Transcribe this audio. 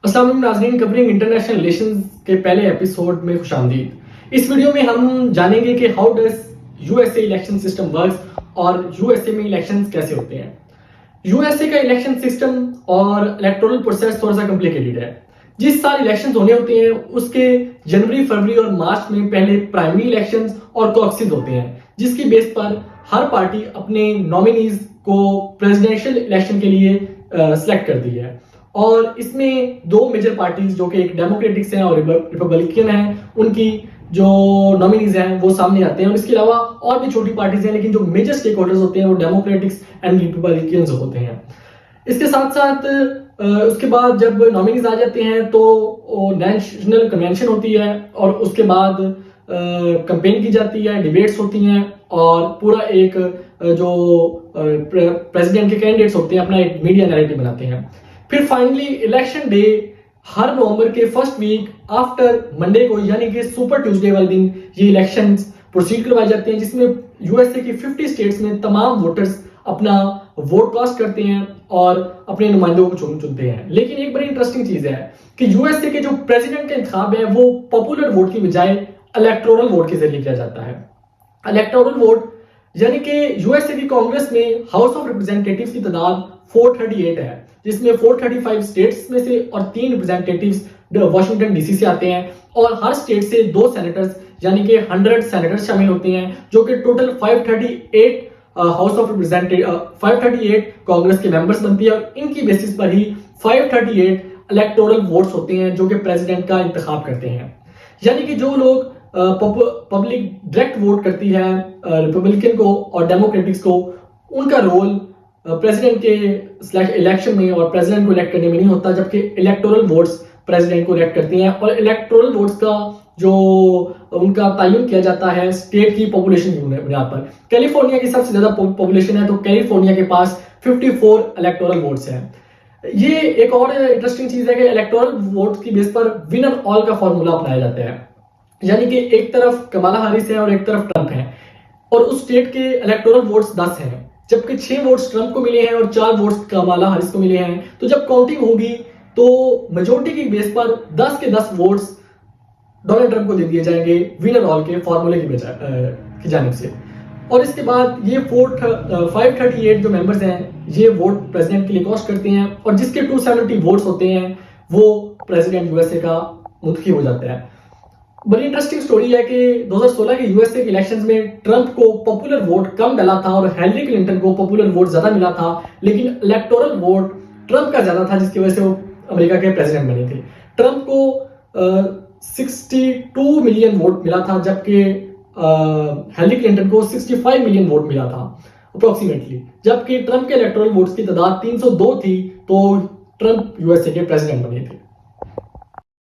अस्सलाम वालेकुम नाज़रीन, कवरिंग इंटरनेशनल रिलेशंस के पहले एपिसोड में खुशामदीद। इस वीडियो में हम जानेंगे कि how does USA election system works और यूएसए में इलेक्शंस कैसे होते हैं। यूएसए का इलेक्शन सिस्टम और इलेक्टोरल प्रोसेस थोड़ा सा कॉम्प्लिकेटेड है। जिस साल इलेक्शंस होने होते हैं उसके जनवरी, फरवरी और मार्च में पहले प्राइमरी इलेक्शंस और कॉकसिस होते हैं, जिसकी बेस पर हर पार्टी अपने नॉमिनीज को प्रेसिडेंशियल इलेक्शन के लिए सिलेक्ट करती है। और इसमें दो मेजर पार्टीज जो कि एक डेमोक्रेटिक्स हैं और रिपब्लिकन हैं, उनकी जो नॉमिनीज हैं वो सामने आते हैं। और इसके अलावा और भी छोटी पार्टीज हैं, लेकिन जो मेजर स्टेक होल्डर्स होते हैं वो डेमोक्रेटिक्स एंड रिपब्लिकन होते हैं। इसके साथ साथ उसके बाद जब नॉमिनीज आ जाते हैं तो नेशनल कन्वेंशन होती है और उसके बाद कैंपेन की जाती है, डिबेट्स होती हैं और पूरा एक जो प्रेसिडेंट के कैंडिडेट्स होते हैं अपना एक मीडिया नैरेटिव बनाते हैं। फिर फाइनली इलेक्शन डे हर नवंबर के फर्स्ट वीक आफ्टर मंडे को, यानी कि सुपर ट्यूसडे वाले दिन ये इलेक्शंस प्रोसीड करवाए जाते हैं, जिसमें यूएसए की 50 स्टेट्स में तमाम वोटर्स अपना वोट कास्ट करते हैं और अपने नुमाइंदों को चुनते हैं। लेकिन एक बड़ी इंटरेस्टिंग चीज है कि यूएसए के जो प्रेसिडेंट का इंतखाब है वो पॉपुलर वोट की बजाय इलेक्टोरल वोट के जरिए किया जाता है। इलेक्टोरल वोट यानी कि यूएसए की कांग्रेस में हाउस ऑफ रिप्रेजेंटेटिव्स की तादाद 438 है, जिसमें 435 स्टेट्स में से और 3 रिप्रेजेंटेटिव्स वॉशिंगटन डीसी से आते हैं और हर स्टेट से 2 सेनेटर्स यानी कि 100 सेनेटर्स शामिल होते हैं, जो कि total 538 house of representative 538 Congress के मेंबर्स बनती है। और इनकी बेसिस पर ही 538 इलेक्टोरल वोट्स होते हैं जो कि प्रेसिडेंट का इंतखाब करते हैं। यानी कि जो लोग पब्लिक डायरेक्ट वोट करती है रिपब्लिकन को और डेमोक्रेटिक्स को, उनका रोल प्रेसिडेंट के इलेक्शन में और प्रेसिडेंट को इलेक्ट करने में नहीं होता, जबकि इलेक्टोरल वोट्स प्रेसिडेंट को इलेक्ट करती हैं। और इलेक्टोरल वोट्स का जो उनका तयन किया जाता है स्टेट की पॉपुलेशन की बुनियाद पर। कैलिफोर्निया की सबसे ज्यादा पॉपुलेशन है, तो कैलिफोर्निया के पास 54 इलेक्टोरल वोट्स हैं। ये एक और इंटरेस्टिंग चीज है कि इलेक्टोरल वोट्स की बेस पर विनर ऑल का फॉर्मूला अपनाया जाता है, यानी कि एक तरफ कमाला हैरिस है और एक तरफ ट्रंप है, और उस स्टेट के इलेक्टोरल वोट्स 10 हैं, जबकि 6 वोट्स ट्रंप को मिले हैं और 4 वोट्स कमाला हैरिस को मिले हैं। तो जब काउंटिंग होगी तो मेजोरिटी की बेस पर 10 के 10 वोट्स डोनाल्ड ट्रंप को दे दिए जाएंगे विनर ऑल के फॉर्मूले की जानिब से। और इसके बाद ये 538 जो मेंबर्स हैं ये वोट प्रेसिडेंट के लिए कास्ट करते हैं, और जिसके 270 वोट्स होते हैं वो प्रेसिडेंट यूएसए का मुंतखब हो जाता है। बड़ी इंटरेस्टिंग स्टोरी है कि 2016 के यूएसए के इलेक्शंस में ट्रंप को पॉपुलर वोट कम मिला था और हिलरी क्लिंटन को पॉपुलर वोट ज्यादा मिला था, लेकिन इलेक्टोरल वोट ट्रंप का ज्यादा था, जिसकी वजह से वो अमेरिका के प्रेसिडेंट बने थे। ट्रंप को 62 मिलियन वोट मिला था, जबकि हिलरी क्लिंटन को 65 मिलियन वोट मिला था अप्रोक्सीमेटली। जबकि ट्रंप के इलेक्टोरल वोट्स की तादाद 302 थी, तो ट्रंप यूएसए के प्रेसिडेंट बने थे।